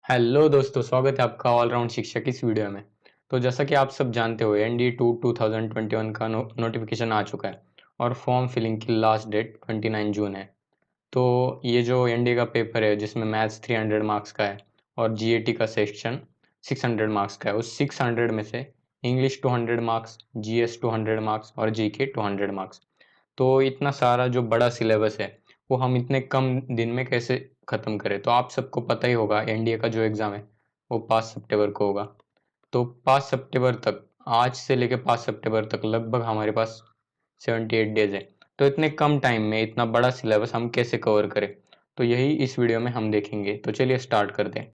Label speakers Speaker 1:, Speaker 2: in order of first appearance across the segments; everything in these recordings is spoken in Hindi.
Speaker 1: हेलो दोस्तों, स्वागत है आपका ऑलराउंड शिक्षा की इस वीडियो में। तो जैसा कि आप सब जानते हो, एनडीए 2021 का नोटिफिकेशन आ चुका है और फॉर्म फिलिंग की लास्ट डेट 29 जून है। तो ये जो एनडीए का पेपर है जिसमें मैथ्स 300 मार्क्स का है और जीएटी का सेक्शन 600 मार्क्स का है, उस 600 में से इंग्लिश 200 मार्क्स, जीएस 200 मार्क्स और जीके 200 मार्क्स। तो इतना सारा जो बड़ा सिलेबस है वो हम इतने कम दिन में कैसे ख़त्म करें। तो आप सबको पता ही होगा, एनडीए का जो एग्ज़ाम है वो 5 सितंबर को होगा। तो 5 सितंबर तक, आज से लेकर 5 सितंबर तक लगभग हमारे पास 78 डेज है। तो इतने कम टाइम में इतना बड़ा सिलेबस हम कैसे कवर करें, तो यही इस वीडियो में हम देखेंगे। तो चलिए स्टार्ट करते हैं।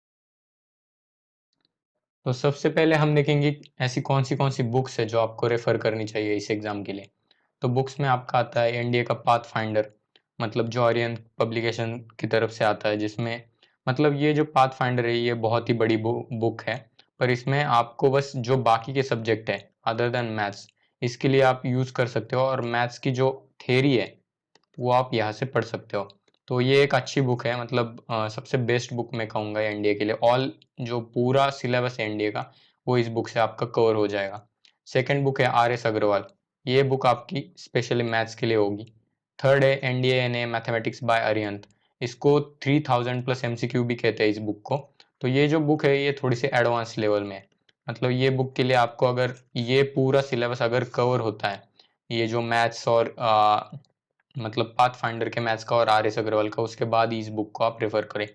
Speaker 1: तो सबसे पहले हम देखेंगे ऐसी कौन सी बुक्स है जो आपको रेफर करनी चाहिए इस एग्ज़ाम के लिए। तो बुक्स में आपका आता है एनडीए का पाथ फाइंडर, मतलब जो आर्यन पब्लिकेशन की तरफ से आता है, जिसमें मतलब ये जो पाथ फाइंडर है ये बहुत ही बड़ी बुक है। पर इसमें आपको बस जो बाकी के सब्जेक्ट है अदर देन मैथ्स, इसके लिए आप यूज़ कर सकते हो, और मैथ्स की जो थेरी है वो आप यहाँ से पढ़ सकते हो। तो ये एक अच्छी बुक है, मतलब सबसे बेस्ट बुक मैं कहूँगा एनडीए के लिए। ऑल जो पूरा सिलेबस है एनडीए का वो इस बुक से आपका कवर हो जाएगा। सेकंड बुक है आर एस अग्रवाल। ये बुक आपकी स्पेशली मैथ्स के लिए होगी। थर्ड है NDA N A mathematics by Arihant. इसको 3000 प्लस एमसीक्यू भी कहते हैं इस बुक को। तो ये जो बुक है ये थोड़ी सी एडवांस लेवल में है। मतलब ये बुक के लिए आपको, अगर ये पूरा सिलेबस अगर कवर होता है, ये जो मैथ्स और मतलब पाथ फाइंडर के मैथ्स का और आर एस अग्रवाल का, उसके बाद ही इस बुक को आप प्रेफर करें।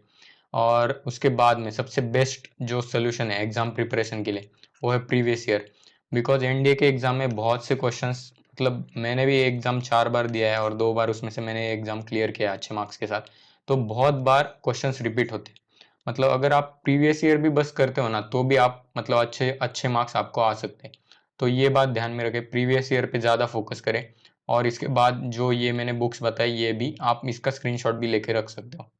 Speaker 1: और उसके बाद में सबसे बेस्ट जो सोल्यूशन है एग्जाम प्रिपरेशन के लिए वो है प्रीवियस ईयर। बिकॉज एनडीए के एग्जाम में बहुत से क्वेश्चंस, मतलब मैंने भी एग्जाम 4 बार दिया है और 2 बार उसमें से मैंने एग्जाम क्लियर किया अच्छे मार्क्स के साथ। तो बहुत बार क्वेश्चंस रिपीट होते हैं। मतलब अगर आप प्रीवियस ईयर भी बस करते हो ना, तो भी आप मतलब अच्छे अच्छे मार्क्स आपको आ सकते हैं। तो ये बात ध्यान में रखें, प्रीवियस ईयर पे ज़्यादा फोकस करें। और इसके बाद जो ये मैंने बुक्स बताई, ये भी आप इसका स्क्रीनशॉट भी लेके रख सकते हो।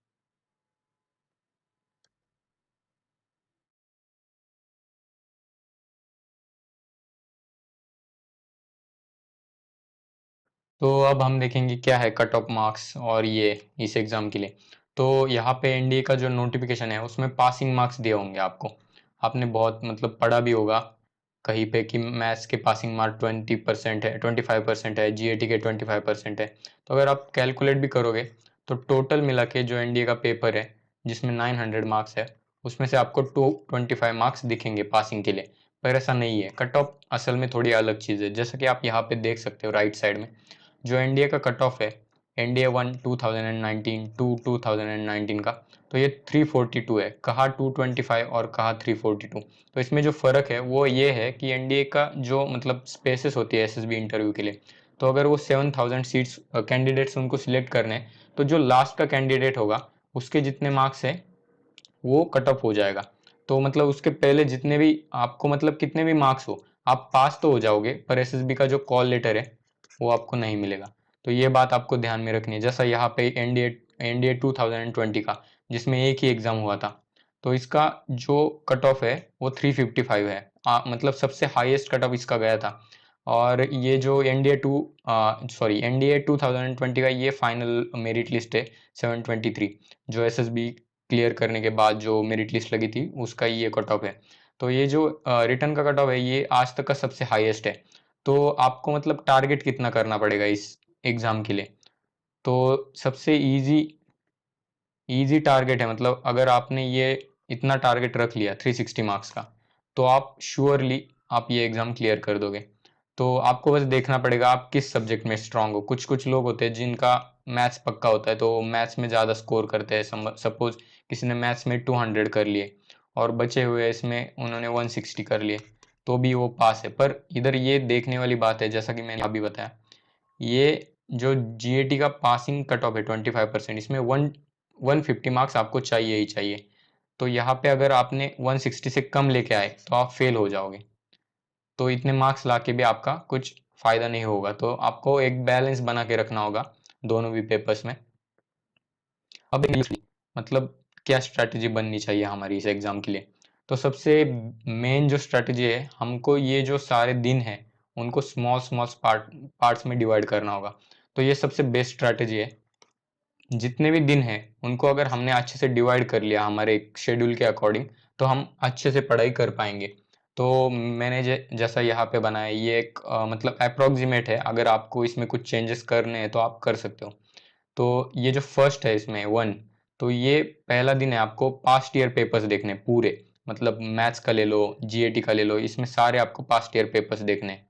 Speaker 1: तो अब हम देखेंगे क्या है कट ऑफ मार्क्स और ये इस एग्ज़ाम के लिए। तो यहाँ पे एनडीए का जो नोटिफिकेशन है उसमें पासिंग मार्क्स दिए होंगे आपको। आपने बहुत मतलब पढ़ा भी होगा कहीं पे कि मैथ्स के पासिंग मार्क 20% है, 25% है, जीएटी के 25% है। तो अगर आप कैलकुलेट भी करोगे तो टोटल मिला के जो एनडीए का पेपर है जिसमें 900 मार्क्स है, उसमें से आपको 225 मार्क्स दिखेंगे पासिंग के लिए। पर ऐसा नहीं है, कट ऑफ असल में थोड़ी अलग चीज़ है। जैसा कि आप यहाँ पे देख सकते हो राइट साइड में, जो एनडीए का कट ऑफ है, एनडीए 1 2019 टू 2019 का, तो ये 342 है। कहा 225 और कहा 342। तो इसमें जो फ़र्क है वो ये है कि एनडीए का जो मतलब स्पेसेस होती है एसएसबी इंटरव्यू के लिए, तो अगर वो 7000 सीट्स कैंडिडेट्स उनको सिलेक्ट करने हैं, तो जो लास्ट का कैंडिडेट होगा उसके जितने मार्क्स है वो कट ऑफ हो जाएगा। तो मतलब उसके पहले जितने भी आपको मतलब कितने भी मार्क्स हो, आप पास तो हो जाओगे, पर एसएसबी का जो कॉल लेटर है वो आपको नहीं मिलेगा। तो ये बात आपको ध्यान में रखनी है। जैसा यहाँ पे एनडीए एनडीए 2020 का, जिसमें एक ही एग्जाम हुआ था, तो इसका जो कट ऑफ है वो 355 है। मतलब सबसे हाईएस्ट कट ऑफ इसका गया था। और ये जो एनडीए 2020 का ये फाइनल मेरिट लिस्ट है 723, जो एसएसबी क्लियर करने के बाद जो मेरिट लिस्ट लगी थी उसका ये कट ऑफ है। तो ये जो रिटर्न का कट ऑफ है ये आज तक का सबसे हाईएस्ट है। तो आपको मतलब टारगेट कितना करना पड़ेगा इस एग्जाम के लिए। तो सबसे इजी इजी टारगेट है, मतलब अगर आपने ये इतना टारगेट रख लिया 360 मार्क्स का, तो आप श्योरली आप ये एग्जाम क्लियर कर दोगे। तो आपको बस देखना पड़ेगा आप किस सब्जेक्ट में स्ट्रांग हो। कुछ कुछ लोग होते हैं जिनका मैथ्स पक्का होता है, तो मैथ्स में ज़्यादा स्कोर करते हैं। सपोज किसी ने मैथ्स में 200 कर लिए और बचे हुए इसमें उन्होंने 160 कर लिए, तो भी वो पास है। पर इधर ये देखने वाली बात है, जैसा कि मैंने अभी बताया, ये जो जीएटी का पासिंग कट ऑफ है 25%, इसमें 150 मार्क्स आपको चाहिए ही चाहिए। तो यहाँ पे अगर आपने 160 से कम लेके आए तो आप फेल हो जाओगे। तो इतने मार्क्स ला के भी आपका कुछ फायदा नहीं होगा। तो आपको एक बैलेंस बना के रखना होगा दोनों भी पेपर्स में। अब मतलब क्या स्ट्रैटेजी बननी चाहिए हमारी इस एग्जाम के लिए। तो सबसे मेन जो स्ट्रैटेजी है, हमको ये जो सारे दिन है उनको स्मॉल स्मॉल पार्ट्स में डिवाइड करना होगा। तो ये सबसे बेस्ट स्ट्रैटेजी है। जितने भी दिन हैं उनको अगर हमने अच्छे से डिवाइड कर लिया हमारे शेड्यूल के अकॉर्डिंग, तो हम अच्छे से पढ़ाई कर पाएंगे। तो मैंने जैसा यहाँ पे बनाया, ये एक मतलब अप्रोक्सीमेट है, अगर आपको इसमें कुछ चेंजेस करने हैं तो आप कर सकते हो। तो ये जो फर्स्ट है इसमें 1, तो ये पहला दिन है, आपको पास्ट ईयर पेपर्स देखने हैं पूरे, मतलब मैथ्स का ले लो, जीएटी का ले लो, इसमें सारे आपको पास्ट ईयर पेपर्स देखने हैं।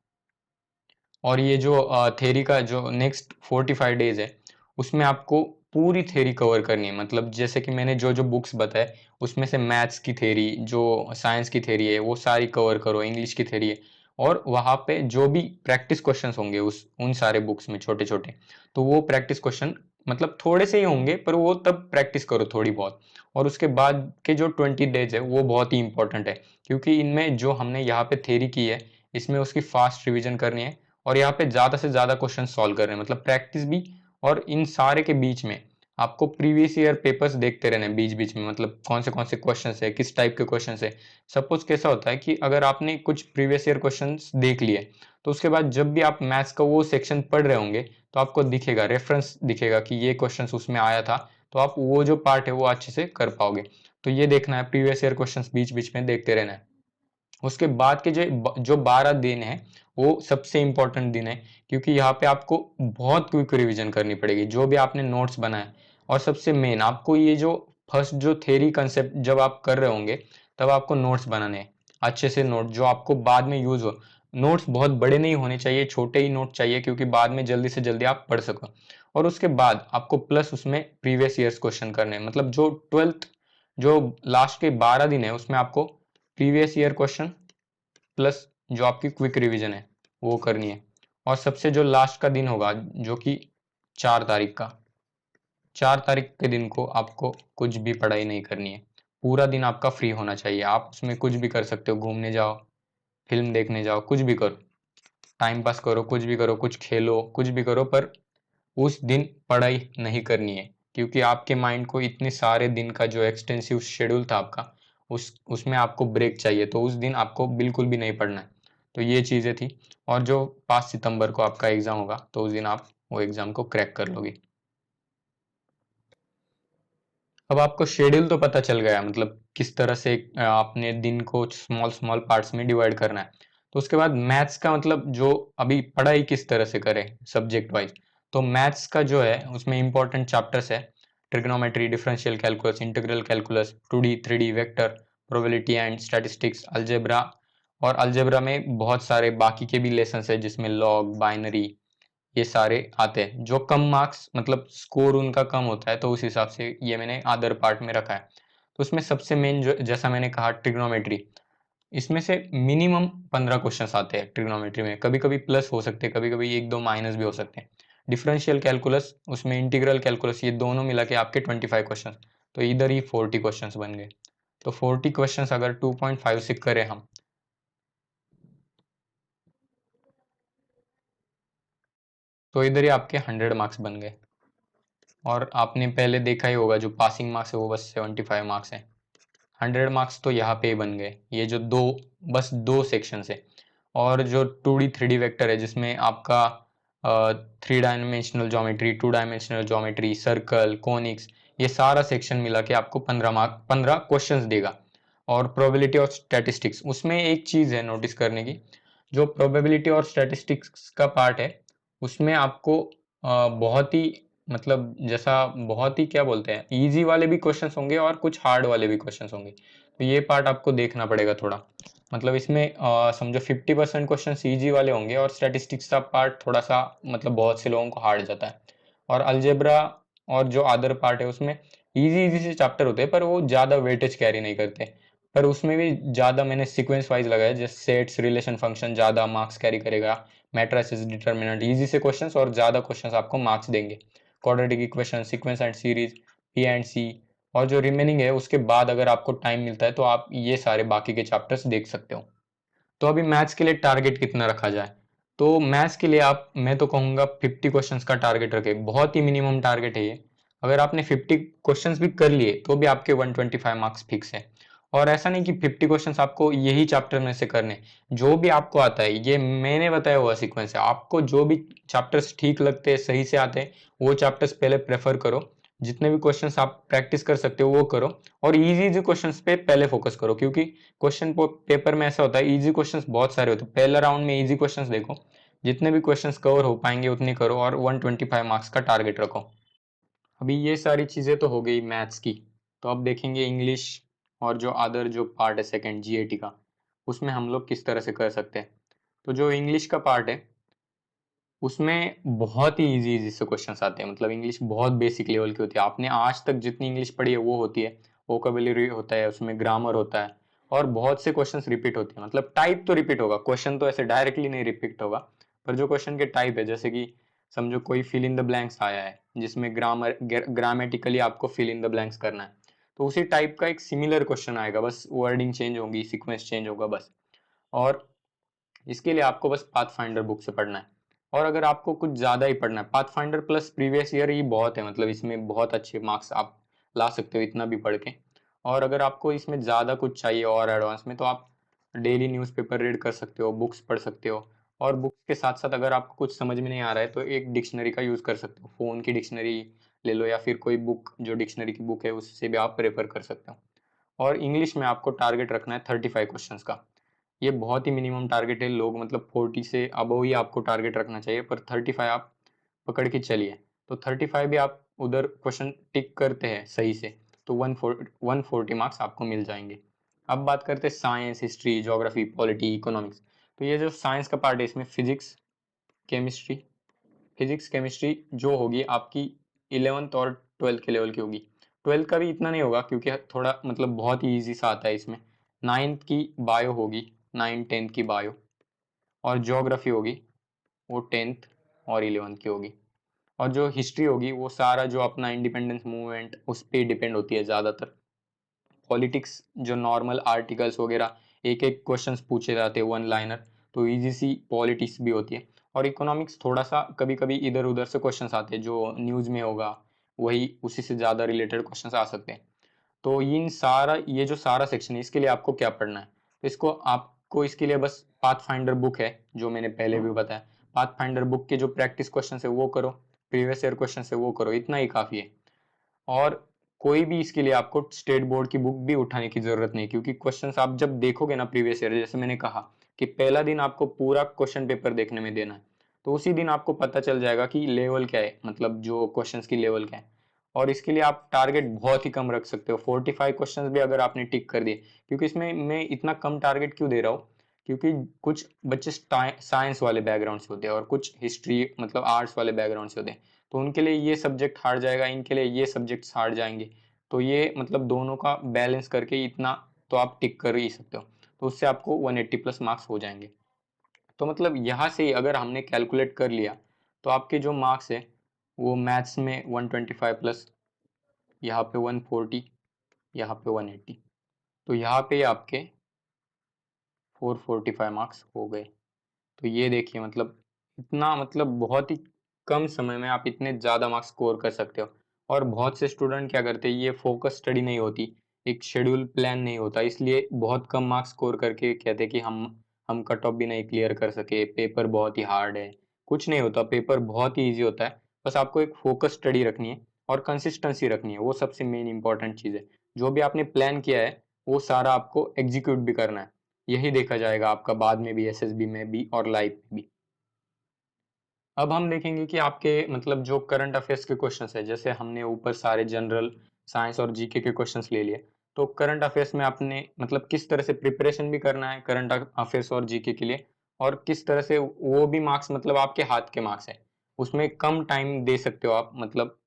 Speaker 1: और ये जो थ्योरी का जो नेक्स्ट 45 डेज है, उसमें आपको पूरी थ्योरी कवर करनी है। मतलब जैसे कि मैंने जो जो बुक्स बताए, उसमें से मैथ्स की थ्योरी, जो साइंस की थ्योरी है, वो सारी कवर करो, इंग्लिश की थ्योरी है। और वहाँ पे जो भी प्रैक्टिस क्वेश्चंस होंगे उस उन सारे बुक्स में छोटे छोटे, तो वो प्रैक्टिस क्वेश्चन मतलब थोड़े से ही होंगे, पर वो तब प्रैक्टिस करो थोड़ी बहुत। और उसके बाद के जो 20 डेज है वो बहुत ही इंपॉर्टेंट है, क्योंकि इनमें जो हमने यहाँ पे थ्योरी की है, इसमें उसकी फास्ट रिविजन करनी है, और यहाँ पे ज़्यादा से ज़्यादा क्वेश्चन सॉल्व कर रहे हैं, मतलब प्रैक्टिस भी। और इन सारे के बीच में आपको प्रीवियस ईयर पेपर्स देखते रहने बीच बीच में, मतलब कौन से क्वेश्चन है, किस टाइप के क्वेश्चन है। सपोज कैसा होता है कि अगर आपने कुछ प्रीवियस ईयर क्वेश्चन देख लिए, तो उसके बाद जब भी आप मैथ्स का वो सेक्शन पढ़ रहे होंगे, तो आपको दिखेगा, रेफरेंस दिखेगा कि ये क्वेश्चन उसमें आया था, तो आप वो जो पार्ट है वो अच्छे से कर पाओगे। तो ये देखना है, प्रीवियस ईयर क्वेश्चन बीच बीच में देखते रहना है। उसके बाद के जो जो 12 दिन है, वो सबसे इंपॉर्टेंट दिन है, क्योंकि यहाँ पे आपको बहुत क्विक रिवीजन करनी पड़ेगी जो भी आपने नोट्स बनाए। और सबसे मेन आपको ये जो फर्स्ट जो थ्योरी कंसेप्ट जब आप कर रहे होंगे, तब आपको नोट्स बनाने हैं, अच्छे से नोट जो आपको बाद में यूज हो। नोट्स बहुत बड़े नहीं होने चाहिए, छोटे ही नोट चाहिए, क्योंकि बाद में जल्दी से जल्दी आप पढ़ सको। और उसके बाद आपको प्लस उसमें प्रीवियस ईयर्स क्वेश्चन करने हैं, मतलब जो 12th जो लास्ट के 12 दिन है, उसमें आपको प्रीवियस ईयर क्वेश्चन प्लस जो आपकी क्विक रिवीजन है वो करनी है। और सबसे जो लास्ट का दिन होगा, जो कि 4 तारीख का, 4 तारीख के दिन को आपको कुछ भी पढ़ाई नहीं करनी है। पूरा दिन आपका फ्री होना चाहिए, आप उसमें कुछ भी कर सकते हो, घूमने जाओ, फिल्म देखने जाओ, कुछ भी करो, टाइम पास करो, कुछ भी करो, कुछ खेलो, कुछ भी करो, पर उस दिन पढ़ाई नहीं करनी है। क्योंकि आपके माइंड को इतने सारे दिन का जो एक्सटेंसिव शेड्यूल था आपका, उसमें आपको ब्रेक चाहिए, तो उस दिन आपको बिल्कुल भी नहीं पढ़ना है। तो ये चीज़ें थी। और जो 5 सितंबर को आपका एग्ज़ाम होगा, तो उस दिन आप वो एग्ज़ाम को क्रैक कर लोगे। अब आपको शेड्यूल तो पता चल गया, मतलब किस तरह से आपने दिन को स्मॉल स्मॉल पार्ट्स में डिवाइड करना है। तो उसके बाद मैथ्स का मतलब जो अभी पढ़ाई किस तरह से करें सब्जेक्ट वाइज, तो मैथ्स का जो है उसमें इंपॉर्टेंट चैप्टर्स है, trigonometry, differential calculus, integral calculus, 2D 3D vector, probability and statistics, algebra. और अलजेब्रा में बहुत सारे बाकी के भी लेसन है, जिसमें लॉग, बाइनरी, ये सारे आते हैं। जो कम मार्क्स मतलब स्कोर उनका कम होता है, तो उस हिसाब से ये मैंने अदर पार्ट में रखा है। तो उसमें सबसे मेन जो, जैसा मैंने कहा, ट्रिग्नोमेट्री, इसमें से मिनिमम 15 क्वेश्चंस आते हैं ट्रिग्नोमेट्री में, कभी कभी प्लस हो सकते हैं, कभी कभी एक दो माइनस भी हो सकते हैं। डिफरेंशियल कैलकुलस, उसमें इंटीग्रल कैलकुलस, ये दोनों मिला के आपके 25 क्वेश्चन, तो इधर ही 40 क्वेश्चन बन गए। तो 40 क्वेश्चन अगर 2.5 से करें हम, तो इधर ही आपके 100 मार्क्स बन गए। और आपने पहले देखा ही होगा, जो पासिंग मार्क्स है वो बस 75 मार्क्स है। 100 मार्क्स तो यहाँ पे ही बन गए, ये जो दो, बस दो सेक्शन है। और जो 2D 3D वेक्टर है, जिसमें आपका 3 dimensional geometry, 2 dimensional geometry, circle, conics, ये सारा सेक्शन मिला के आपको 15 क्वेश्चन देगा। और प्रोबेबिलिटी और स्टैटिस्टिक्स, उसमें एक चीज़ है नोटिस करने की, जो प्रोबेबिलिटी और स्टैटिस्टिक्स का पार्ट है, उसमें आपको बहुत ही मतलब जैसा बहुत ही क्या बोलते हैं, इजी वाले भी क्वेश्चंस होंगे और कुछ हार्ड वाले भी क्वेश्चंस होंगे। तो ये पार्ट आपको देखना पड़ेगा थोड़ा। मतलब इसमें समझो 50% क्वेश्चन इजी वाले होंगे, और स्टैटिस्टिक्स का पार्ट थोड़ा सा मतलब बहुत से लोगों को हार्ड जाता है। और अलजेब्रा और जो अदर पार्ट है, उसमें इजी इजी से चैप्टर होते हैं, पर वो ज़्यादा वेटेज कैरी नहीं करते। पर उसमें भी ज़्यादा मैंने सीक्वेंस वाइज लगाया, जैसे सेट्स, रिलेशन, फंक्शन ज़्यादा मार्क्स कैरी करेगा, मैट्रिसेस, डिटर्मिनेंट, इजी से क्वेश्चंस और ज़्यादा क्वेश्चंस आपको मार्क्स देंगे। Quadratic equation, sequence and series, P and C. और जो रिमेनिंग है उसके बाद अगर आपको टाइम मिलता है, तो आप ये सारे बाकी के चैप्टर्स देख सकते हो। तो अभी मैथ्स के लिए टारगेट कितना रखा जाए, तो मैथ्स के लिए आप, मैं तो कहूँगा 50 क्वेश्चंस का टारगेट रखे, बहुत ही मिनिमम टारगेट है ये। अगर आपने 50 क्वेश्चंस भी कर लिए, तो भी आपके 125 मार्क्स फिक्स है। और ऐसा नहीं कि 50 क्वेश्चंस आपको यही चैप्टर में से करने, जो भी आपको आता है, ये मैंने बताया हुआ सीक्वेंस है, आपको जो भी चैप्टर्स ठीक लगते हैं, सही से आते हैं, वो चैप्टर्स पहले प्रेफर करो। जितने भी क्वेश्चंस आप प्रैक्टिस कर सकते हो वो करो, और इजी इजी क्वेश्चंस पे पहले फोकस करो, क्योंकि क्वेश्चन पेपर में ऐसा होता है इजी क्वेश्चंस बहुत सारे होते हैं। पहला राउंड में इजी क्वेश्चंस देखो, जितने भी क्वेश्चंस कवर हो पाएंगे उतने करो, और 125 मार्क्स का टारगेट रखो। अभी ये सारी चीज़ें तो हो गई मैथ्स की। तो अब देखेंगे इंग्लिश और जो अदर जो पार्ट है सेकंड जीएटी का, उसमें हम लोग किस तरह से कर सकते हैं। तो जो इंग्लिश का पार्ट है उसमें बहुत ही इजी इजी से क्वेश्चंस आते हैं, मतलब इंग्लिश बहुत बेसिक लेवल की होती है। आपने आज तक जितनी इंग्लिश पढ़ी है वो होती है, वोकेबुलरी होता है उसमें, ग्रामर होता है, और बहुत से क्वेश्चंस रिपीट होते हैं। मतलब टाइप तो रिपीट होगा, क्वेश्चन तो ऐसे डायरेक्टली नहीं रिपीट होगा, पर जो क्वेश्चन के टाइप है, जैसे कि समझो कोई फिल इन द ब्लैंक्स आया है जिसमें ग्रामेटिकली आपको फिल इन द ब्लैंक्स करना है, तो उसी टाइप का एक सिमिलर क्वेश्चन आएगा, बस वर्डिंग चेंज होगी, सीक्वेंस चेंज होगा बस। और इसके लिए आपको बस पाथ फाइंडर बुक से पढ़ना है। और अगर आपको कुछ ज़्यादा ही पढ़ना है, Pathfinder plus previous year ही बहुत है, मतलब इसमें बहुत अच्छे मार्क्स आप ला सकते हो इतना भी पढ़ के। और अगर आपको इसमें ज़्यादा कुछ चाहिए और एडवांस में, तो आप डेली न्यूज़पेपर रीड कर सकते हो, बुक्स पढ़ सकते हो। और बुक्स के साथ साथ अगर आपको कुछ समझ में नहीं आ रहा है तो एक डिक्शनरी का यूज़ कर सकते हो, फ़ोन की डिक्शनरी ले लो, या फिर कोई बुक जो डिक्शनरी की बुक है उससे भी आप रेफर कर सकते हो। और इंग्लिश में आपको टारगेट रखना है 35 क्वेश्चंस का। ये बहुत ही मिनिमम टारगेट है, लोग मतलब 40 से अबव ही आपको टारगेट रखना चाहिए, पर 35 आप पकड़ के चलिए। तो 35 भी आप उधर क्वेश्चन टिक करते हैं सही से, तो 140 मार्क्स आपको मिल जाएंगे। अब बात करते हैं science, history, geography, polity, economics. तो ये जो साइंस का पार्ट है इसमें फिजिक्स केमिस्ट्री जो होगी आपकी 11th और 12th के लेवल की होगी। 12th का भी इतना नहीं होगा क्योंकि थोड़ा मतलब बहुत ही ईजी सा आता है इसमें। 9th की बायो होगी, 9 10th की बायो, और ज्योग्राफी होगी वो 10th और 11th की होगी। और जो हिस्ट्री होगी वो सारा जो अपना इंडिपेंडेंस मूवमेंट उस पर डिपेंड होती है ज़्यादातर। पॉलिटिक्स जो नॉर्मल आर्टिकल्स वगैरह एक एक क्वेश्चंस पूछे जाते हैं वन लाइनर, तो इजी सी पॉलिटिक्स भी होती है। और इकोनॉमिक्स थोड़ा सा कभी कभी इधर उधर से क्वेश्चंस आते हैं, जो न्यूज़ में होगा वही उसी से ज़्यादा रिलेटेड क्वेश्चंस आ सकते हैं। तो इन सारा ये जो सारा सेक्शन है इसके लिए आपको क्या पढ़ना है, तो इसको आपको इसके लिए बस पाथ फाइंडर बुक है जो मैंने पहले भी बताया, पाथ फाइंडर बुक के जो प्रैक्टिस क्वेश्चन है वो करो, प्रीवियस ईयर क्वेश्चन है वो करो, इतना ही काफ़ी है। और कोई भी इसके लिए आपको स्टेट बोर्ड की बुक भी उठाने की जरूरत नहीं, क्योंकि क्वेश्चंस आप जब देखोगे ना प्रीवियस ईयर, जैसे मैंने कहा कि पहला दिन आपको पूरा क्वेश्चन पेपर देखने में देना है, तो उसी दिन आपको पता चल जाएगा कि लेवल क्या है, मतलब जो क्वेश्चंस की लेवल क्या है। और इसके लिए आप टारगेट बहुत ही कम रख सकते हो, 45 क्वेश्चंस भी अगर आपने टिक कर दिए। क्योंकि इसमें मैं इतना कम टारगेट क्यों दे रहा हूँ, क्योंकि कुछ बच्चे साइंस वाले बैकग्राउंड से होते हैं और कुछ हिस्ट्री मतलब आर्ट्स वाले बैकग्राउंड से होते हैं, तो उनके लिए ये सब्जेक्ट हार्ड जाएगा, इनके लिए ये सब्जेक्ट्स हार्ड जाएंगे। तो ये मतलब दोनों का बैलेंस करके इतना तो आप टिक कर ही सकते हो, तो उससे आपको 180 प्लस मार्क्स हो जाएंगे। तो मतलब यहाँ से अगर हमने कैलकुलेट कर लिया तो आपके जो मार्क्स है वो मैथ्स में 125 प्लस, यहाँ पे 140, यहाँ पे 180, तो यहाँ पे आपके 445 मार्क्स हो गए। तो ये देखिए मतलब इतना मतलब बहुत ही कम समय में आप इतने ज़्यादा मार्क्स स्कोर कर सकते हो। और बहुत से स्टूडेंट क्या करते हैं, ये फोकस स्टडी नहीं होती, एक शेड्यूल प्लान नहीं होता, इसलिए बहुत कम मार्क्स स्कोर करके कहते हैं कि हम कट ऑफ भी नहीं क्लियर कर सके, पेपर बहुत ही हार्ड है। कुछ नहीं होता, पेपर बहुत ही ईजी होता है, बस आपको एक फोकस स्टडी रखनी है और कंसिस्टेंसी रखनी है, वो सबसे मेन इंपॉर्टेंट चीज़ है। जो भी आपने प्लान किया है वो सारा आपको एग्जीक्यूट भी करना है, यही देखा जाएगा आपका बाद में भी, एसएसबी में भी और लाइफ में भी। अब हम देखेंगे कि आपके मतलब जो करंट अफेयर्स के क्वेश्चंस है, जैसे हमने ऊपर सारे जनरल साइंस और जीके के क्वेश्चंस ले लिए, तो करंट अफेयर्स में आपने मतलब किस तरह से प्रिपरेशन भी करना है करंट अफेयर्स और जीके के लिए, और किस तरह से वो भी मार्क्स मतलब आपके हाथ के मार्क्स है, उसमें कम टाइम दे सकते हो आप, मतलब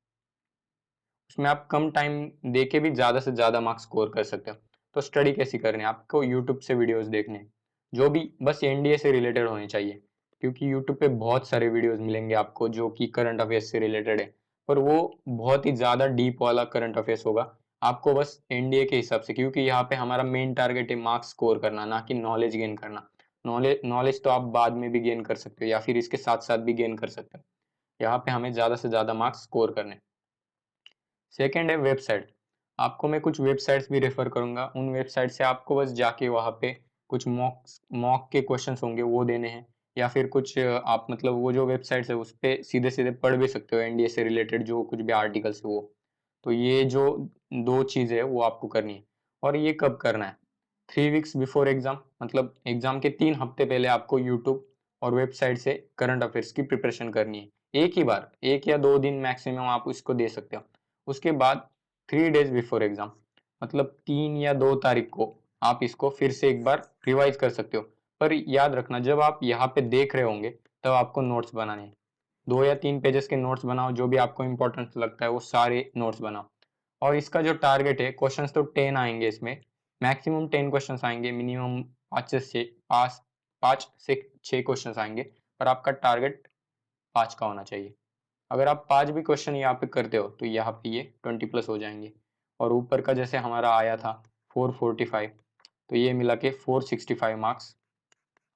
Speaker 1: उसमें आप कम टाइम दे के भी ज़्यादा से ज़्यादा मार्क्स स्कोर कर सकते हो। तो स्टडी कैसी करनी है आपको, यूट्यूब से वीडियोस देखने हैं, जो भी बस एनडीए से रिलेटेड होने चाहिए, क्योंकि यूट्यूब पे बहुत सारे वीडियोस मिलेंगे आपको जो कि करंट अफेयर्स से रिलेटेड है, पर वो बहुत ही ज़्यादा डीप वाला करंट अफेयर्स होगा आपको बस एनडीए के हिसाब से, क्योंकि यहाँ पे हमारा मेन टारगेट है मार्क्स स्कोर करना, ना कि नॉलेज गेन करना। नॉलेज तो आप बाद में भी गेन कर सकते हो या फिर इसके साथ साथ भी गेन कर सकते हो, यहाँ पे हमें ज़्यादा से ज़्यादा मार्क्स स्कोर करने। सेकेंड है वेबसाइट। आपको मैं कुछ वेबसाइट्स भी रेफर करूंगा, उन वेबसाइट से आपको बस जाके वहाँ पे कुछ मॉक मॉक के क्वेश्चंस होंगे वो देने हैं, या फिर कुछ आप मतलब वो जो वेबसाइट्स है उस पे सीधे सीधे पढ़ भी सकते हो एनडीए से रिलेटेड जो कुछ भी आर्टिकल्स है वो। तो ये जो 2 चीज़ें है वो आपको करनी है। और ये कब करना है? 3 वीक्स बिफोर एग्ज़ाम, मतलब एग्ज़ाम के 3 हफ्ते पहले आपको यूट्यूब और वेबसाइट से करंट अफेयर्स की प्रिपरेशन करनी है। एक ही बार, 1 या 2 दिन मैक्सिमम आप इसको दे सकते हो। उसके बाद 3 डेज़ बिफोर एग्ज़ाम, मतलब 3 या 2 तारीख को आप इसको फिर से एक बार रिवाइज़ कर सकते हो। पर याद रखना, जब आप यहाँ पे देख रहे होंगे तब आपको नोट्स बनाने हैं। 2 या 3 पेजेस के नोट्स बनाओ, जो भी आपको इम्पोर्टेंट लगता है वो सारे नोट्स बनाओ। और इसका जो टारगेट है, क्वेश्चंस तो 10 आएंगे इसमें, मैक्सिमम 10 क्वेश्चंस आएंगे, मिनिमम 5 से 6 क्वेश्चंस आएंगे, पर आपका टारगेट 5 का होना चाहिए। अगर आप 5 भी क्वेश्चन यहाँ पे करते हो तो यहाँ पे ये 20 प्लस हो जाएंगे। और ऊपर का जैसे हमारा आया था 445, तो ये मिला के 465 मार्क्स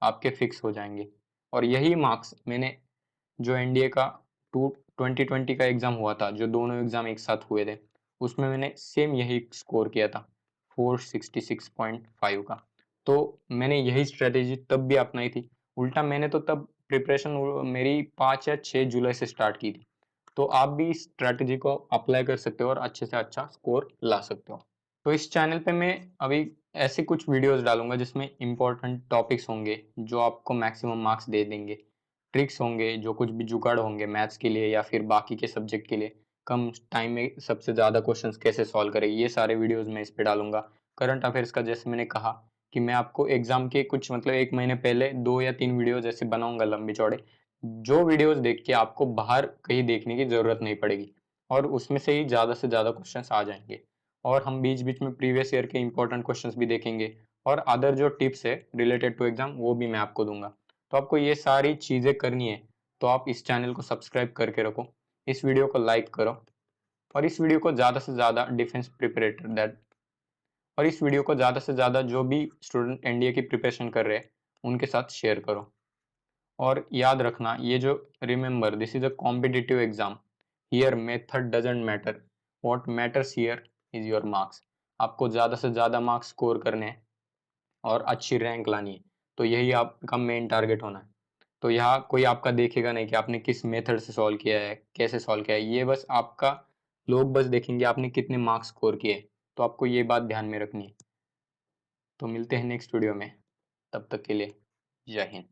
Speaker 1: आपके फिक्स हो जाएंगे। और यही मार्क्स मैंने जो एनडीए का 2020 का एग्जाम हुआ था, जो दोनों एग्जाम एक साथ हुए थे, उसमें मैंने सेम यही स्कोर किया था 466.5 का। तो मैंने यही स्ट्रेटेजी तब भी अपनाई थी। उल्टा मैंने तो तब प्रिपरेशन मेरी 5 या 6 जुलाई से स्टार्ट की थी। तो आप भी इस स्ट्रेटेजी को अप्लाई कर सकते हो और अच्छे से अच्छा स्कोर ला सकते हो। तो इस चैनल पे मैं अभी ऐसे कुछ वीडियोस डालूंगा जिसमें इंपॉर्टेंट टॉपिक्स होंगे जो आपको मैक्सिमम मार्क्स दे देंगे, ट्रिक्स होंगे, जो कुछ भी जुगाड़ होंगे मैथ्स के लिए या फिर बाकी के सब्जेक्ट के लिए, कम टाइम में सबसे ज़्यादा क्वेश्चंस कैसे सॉल्व करें, ये सारे वीडियोस मैं इस पे डालूंगा। करंट अफेयर्स का जैसे मैंने कहा कि मैं आपको एग्जाम के कुछ मतलब 1 महीने पहले 2 या 3 वीडियोज ऐसे बनाऊंगा लंबे चौड़े, जो वीडियोज देख के आपको बाहर कहीं देखने की ज़रूरत नहीं पड़ेगी और उसमें से ही ज़्यादा से ज़्यादा क्वेश्चंस आ जाएंगे। और हम बीच बीच में प्रीवियस ईयर के इंपॉर्टेंट क्वेश्चंस भी देखेंगे और अदर जो टिप्स है रिलेटेड टू एग्जाम वो भी मैं आपको दूंगा। तो आपको ये सारी चीज़ें करनी है, तो आप इस चैनल को सब्सक्राइब करके रखो, इस वीडियो को लाइक करो और इस वीडियो को ज़्यादा से ज़्यादा डिफेंस प्रिपरेटर दैट और इस वीडियो को ज़्यादा से ज़्यादा जो भी स्टूडेंट एनडीए की प्रिपरेशन कर रहे हैं उनके साथ शेयर करो। और याद रखना, ये जो remember this is a competitive exam, here method doesn't matter, what matters here is your marks. आपको ज़्यादा से ज़्यादा मार्क्स स्कोर करने हैं और अच्छी रैंक लानी है, तो यही आपका मेन टारगेट होना है। तो यहाँ कोई आपका देखेगा नहीं कि आपने किस मेथड से सॉल्व किया है, कैसे सॉल्व किया है, ये बस आपका लोग बस देखेंगे आपने कितने मार्क्स स्कोर किए। तो आपको ये बात ध्यान में रखनी है। तो मिलते हैं नेक्स्ट वीडियो में, तब तक के लिए जय हिंद।